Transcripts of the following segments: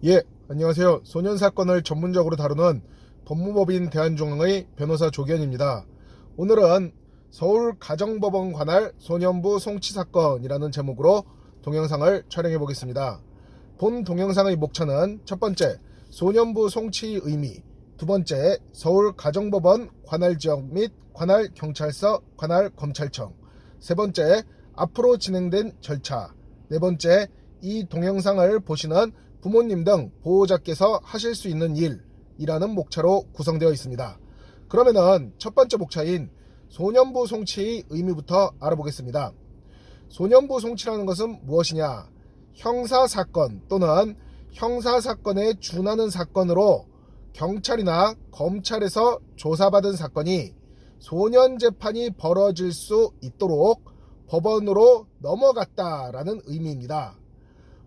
예, 안녕하세요. 소년 사건을 전문적으로 다루는 법무법인 대한중앙의 변호사 조기현입니다. 오늘은 서울 가정법원 관할 소년부 송치 사건이라는 제목으로 동영상을 촬영해 보겠습니다. 본 동영상의 목차는 첫 번째, 소년부 송치의 의미, 두 번째, 서울 가정법원 관할 지역 및 관할 경찰서, 관할 검찰청, 세 번째, 앞으로 진행된 절차, 네 번째, 이 동영상을 보시는 부모님 등 보호자께서 하실 수 있는 일이라는 목차로 구성되어 있습니다. 그러면은 첫 번째 목차인 소년부 송치의 의미부터 알아보겠습니다. 소년부 송치라는 것은 무엇이냐? 형사사건 또는 형사사건에 준하는 사건으로 경찰이나 검찰에서 조사받은 사건이 소년재판이 벌어질 수 있도록 법원으로 넘어갔다라는 의미입니다.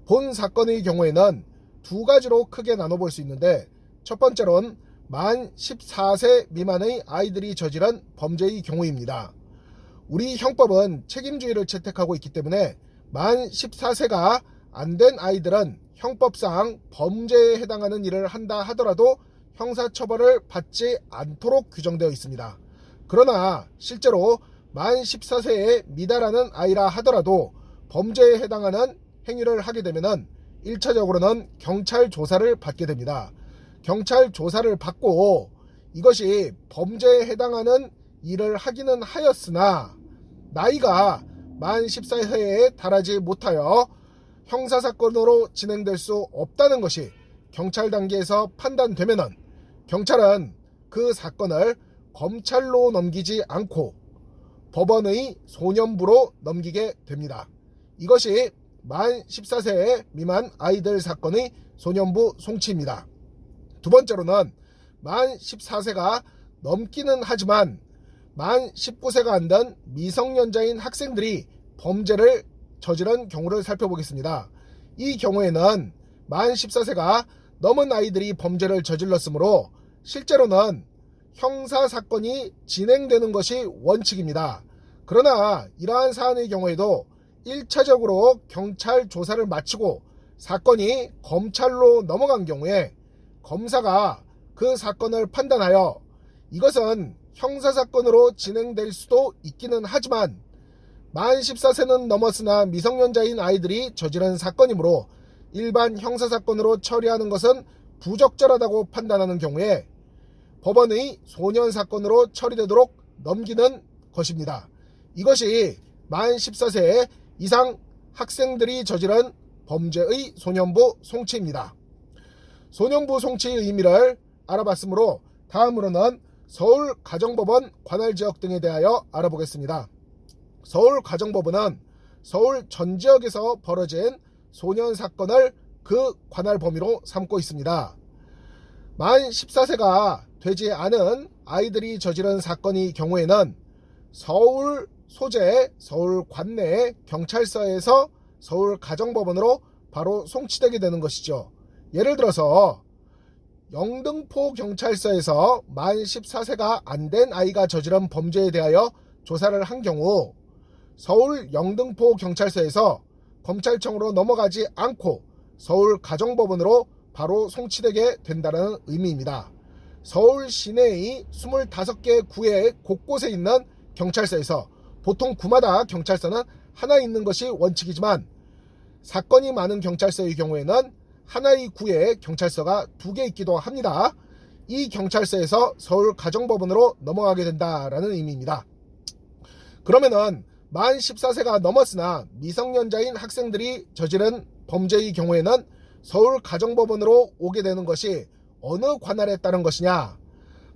본 사건의 경우에는 두 가지로 크게 나눠볼 수 있는데, 첫 번째로는 만 14세 미만의 아이들이 저지른 범죄의 경우입니다. 우리 형법은 책임주의를 채택하고 있기 때문에 만 14세가 안 된 아이들은 형법상 범죄에 해당하는 일을 한다 하더라도 형사처벌을 받지 않도록 규정되어 있습니다. 그러나 실제로 만 14세에 미달하는 아이라 하더라도 범죄에 해당하는 행위를 하게 되면은 1차적으로는 경찰 조사를 받게 됩니다. 경찰 조사를 받고 이것이 범죄에 해당하는 일을 하기는 하였으나 나이가 만 14세에 달하지 못하여 형사사건으로 진행될 수 없다는 것이 경찰 단계에서 판단되면은 경찰은 그 사건을 검찰로 넘기지 않고 법원의 소년부로 넘기게 됩니다. 이것이 만 14세 미만 아이들 사건의 소년부 송치입니다. 두 번째로는 만 14세가 넘기는 하지만 만 19세가 안 된 미성년자인 학생들이 범죄를 저지른 경우를 살펴보겠습니다. 이 경우에는 만 14세가 넘은 아이들이 범죄를 저질렀으므로 실제로는 형사사건이 진행되는 것이 원칙입니다. 그러나 이러한 사안의 경우에도 1차적으로 경찰 조사를 마치고 사건이 검찰로 넘어간 경우에 검사가 그 사건을 판단하여 이것은 형사사건으로 진행될 수도 있기는 하지만 만 14세는 넘었으나 미성년자인 아이들이 저지른 사건이므로 일반 형사사건으로 처리하는 것은 부적절하다고 판단하는 경우에 법원의 소년사건으로 처리되도록 넘기는 것입니다. 이것이 만 14세 이상 학생들이 저지른 범죄의 소년부 송치입니다. 소년부 송치의 의미를 알아봤으므로 다음으로는 서울 가정법원 관할 지역 등에 대하여 알아보겠습니다. 서울 가정법원은 서울 전 지역에서 벌어진 소년 사건을 그 관할 범위로 삼고 있습니다. 만 14세가 되지 않은 아이들이 저지른 사건의 경우에는 서울 소재 서울 관내 경찰서에서 서울 가정법원으로 바로 송치되게 되는 것이죠. 예를 들어서 영등포 경찰서에서 만 14세가 안 된 아이가 저지른 범죄에 대하여 조사를 한 경우 서울 영등포 경찰서에서 검찰청으로 넘어가지 않고 서울 가정법원으로 바로 송치되게 된다는 의미입니다. 서울 시내의 25개 구에 곳곳에 있는 경찰서에서 보통 구마다 경찰서는 하나 있는 것이 원칙이지만 사건이 많은 경찰서의 경우에는 하나의 구에 경찰서가 2개 있기도 합니다. 이 경찰서에서 서울 가정법원으로 넘어가게 된다라는 의미입니다. 그러면은 만 14세가 넘었으나 미성년자인 학생들이 저지른 범죄의 경우에는 서울 가정법원으로 오게 되는 것이 어느 관할에 따른 것이냐?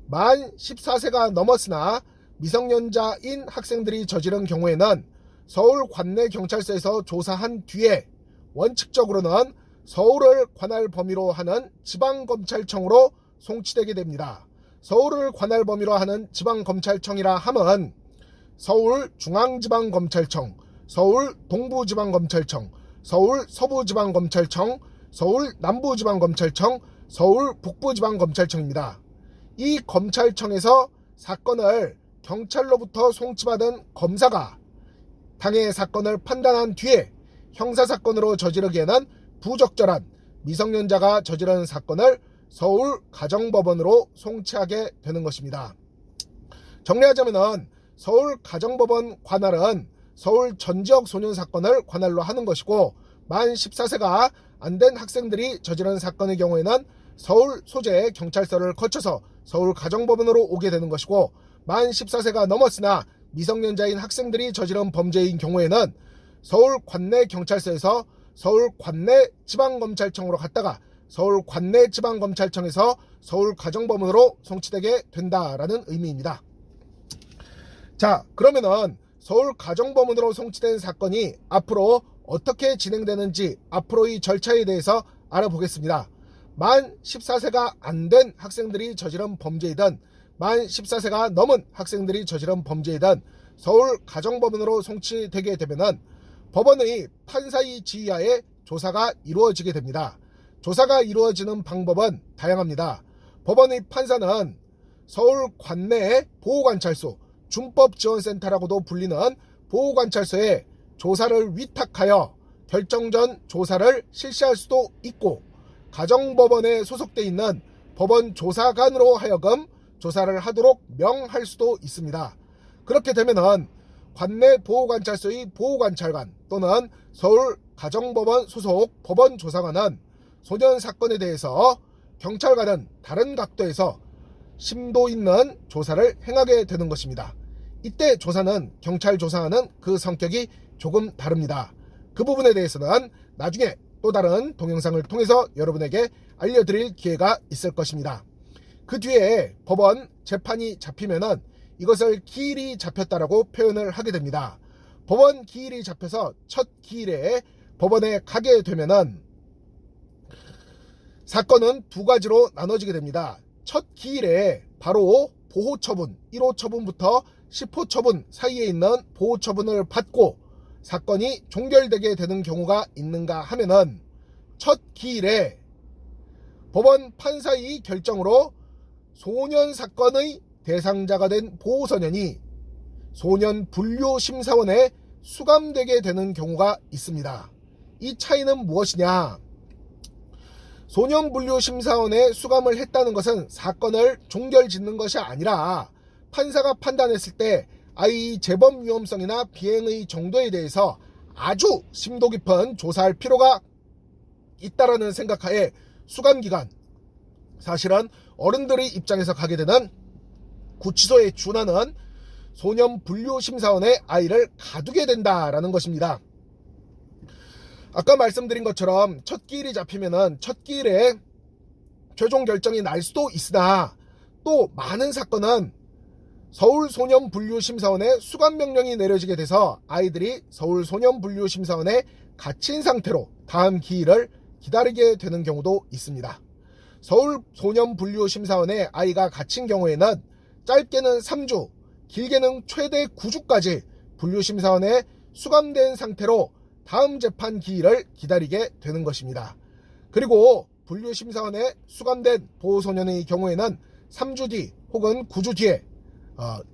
만 14세가 넘었으나 미성년자인 학생들이 저지른 경우에는 서울 관내 경찰서에서 조사한 뒤에 원칙적으로는 서울을 관할 범위로 하는 지방검찰청으로 송치되게 됩니다. 서울을 관할 범위로 하는 지방검찰청이라 함은 서울중앙지방검찰청, 서울동부지방검찰청, 서울서부지방검찰청, 서울남부지방검찰청, 서울북부지방검찰청입니다. 이 검찰청에서 사건을 경찰로부터 송치받은 검사가 당해 사건을 판단한 뒤에 형사사건으로 저지르기에는 부적절한 미성년자가 저지른 사건을 서울가정법원으로 송치하게 되는 것입니다. 정리하자면은 서울가정법원 관할은 서울 전 지역 소년 사건을 관할로 하는 것이고, 만 14세가 안 된 학생들이 저지른 사건의 경우에는 서울 소재 경찰서를 거쳐서 서울가정법원으로 오게 되는 것이고, 만 14세가 넘었으나 미성년자인 학생들이 저지른 범죄인 경우에는 서울 관내 경찰서에서 서울 관내 지방검찰청으로 갔다가 서울 관내 지방검찰청에서 서울가정법원으로 송치되게 된다라는 의미입니다. 자, 그러면은 서울가정법원으로 송치된 사건이 앞으로 어떻게 진행되는지 앞으로의 절차에 대해서 알아보겠습니다. 만 14세가 안 된 학생들이 저지른 범죄이든 만 14세가 넘은 학생들이 저지른 범죄이든 서울가정법원으로 송치되게 되면은 법원의 판사의 지휘하에 조사가 이루어지게 됩니다. 조사가 이루어지는 방법은 다양합니다. 법원의 판사는 서울 관내의 보호관찰소, 준법지원센터라고도 불리는 보호관찰소에 조사를 위탁하여 결정전 조사를 실시할 수도 있고, 가정법원에 소속돼 있는 법원 조사관으로 하여금 조사를 하도록 명할 수도 있습니다. 그렇게 되면은 관내 보호관찰소의 보호관찰관 또는 서울가정법원 소속 법원조사관은 소년 사건에 대해서 경찰과는 다른 각도에서 심도 있는 조사를 행하게 되는 것입니다. 이때 조사는 경찰 조사와는 그 성격이 조금 다릅니다. 그 부분에 대해서는 나중에 또 다른 동영상을 통해서 여러분에게 알려드릴 기회가 있을 것입니다. 그 뒤에 법원 재판이 잡히면은 이것을 기일이 잡혔다라고 표현을 하게 됩니다. 법원 기일이 잡혀서 첫 기일에 법원에 가게 되면은 사건은 두 가지로 나눠지게 됩니다. 첫 기일에 바로 보호처분, 1호 처분부터 10호 처분 사이에 있는 보호처분을 받고 사건이 종결되게 되는 경우가 있는가 하면은 첫 기일에 법원 판사의 결정으로 소년 사건의 대상자가 된 보호소년이 소년분류심사원에 수감되게 되는 경우가 있습니다. 이 차이는 무엇이냐? 소년분류심사원에 수감을 했다는 것은 사건을 종결짓는 것이 아니라 판사가 판단했을 때 아이의 재범 위험성이나 비행의 정도에 대해서 아주 심도 깊은 조사할 필요가 있다라는 생각하에 수감기간, 사실은 어른들의 입장에서 가게 되는 구치소에 준하는 소년분류심사원에 아이를 가두게 된다라는 것입니다. 아까 말씀드린 것처럼 첫 기일이 잡히면은 첫 기일에 최종 결정이 날 수도 있으나 또 많은 사건은 서울소년분류심사원에 수감명령이 내려지게 돼서 아이들이 서울소년분류심사원에 갇힌 상태로 다음 기일을 기다리게 되는 경우도 있습니다. 서울소년분류심사원에 아이가 갇힌 경우에는 짧게는 3주, 길게는 최대 9주까지 분류심사원에 수감된 상태로 다음 재판 기일을 기다리게 되는 것입니다. 그리고 분류심사원에 수감된 보호소년의 경우에는 3주 뒤 혹은 9주 뒤에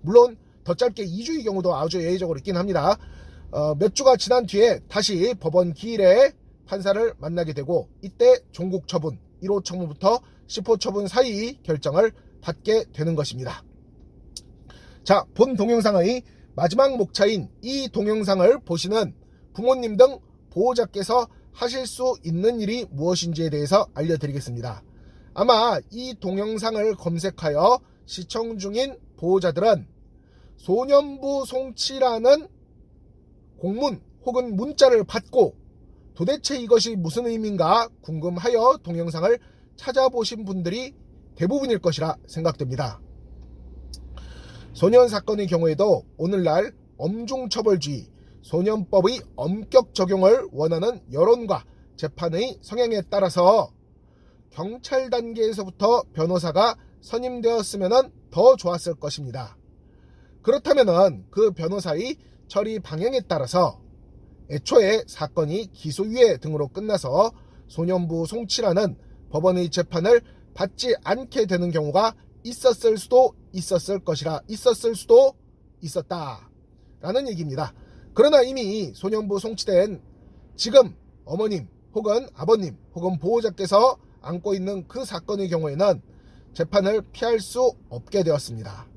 물론 더 짧게 2주의 경우도 아주 예외적으로 있긴 합니다. 몇 주가 지난 뒤에 다시 법원 기일에 판사를 만나게 되고 이때 종국처분, 1호 처분부터 10호 처분 사이 결정을 받게 되는 것입니다. 자, 본 동영상의 마지막 목차인 이 동영상을 보시는 부모님 등 보호자께서 하실 수 있는 일이 무엇인지에 대해서 알려드리겠습니다. 아마 이 동영상을 검색하여 시청 중인 보호자들은 소년부 송치라는 공문 혹은 문자를 받고 도대체 이것이 무슨 의미인가 궁금하여 동영상을 찾아보신 분들이 대부분일 것이라 생각됩니다. 소년 사건의 경우에도 오늘날 엄중처벌주의, 소년법의 엄격 적용을 원하는 여론과 재판의 성향에 따라서 경찰 단계에서부터 변호사가 선임되었으면 더 좋았을 것입니다. 그렇다면 그 변호사의 처리 방향에 따라서 애초에 사건이 기소유예 등으로 끝나서 소년부 송치라는 법원의 재판을 받지 않게 되는 경우가 있었을 수도 있었을 것이라 있었을 수도 있었다라는 얘기입니다. 그러나 이미 소년부 송치된 지금 어머님 혹은 아버님 혹은 보호자께서 안고 있는 그 사건의 경우에는 재판을 피할 수 없게 되었습니다.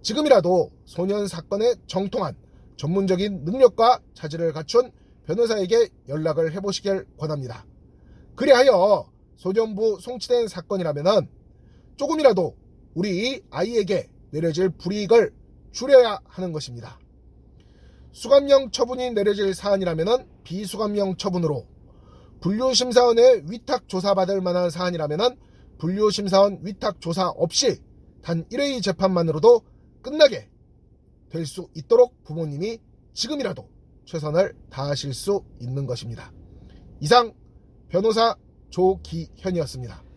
지금이라도 소년 사건에 정통한 전문적인 능력과 자질을 갖춘 변호사에게 연락을 해보시길 권합니다. 그리하여 소년부 송치된 사건이라면 조금이라도 우리 아이에게 내려질 불이익을 줄여야 하는 것입니다. 수감령 처분이 내려질 사안이라면 비수감령 처분으로, 분류심사원의 위탁조사받을 만한 사안이라면 분류심사원 위탁조사 없이 단 1회의 재판만으로도 끝나게 될 수 있도록 부모님이 지금이라도 최선을 다하실 수 있는 것입니다. 이상 변호사 조기현이었습니다.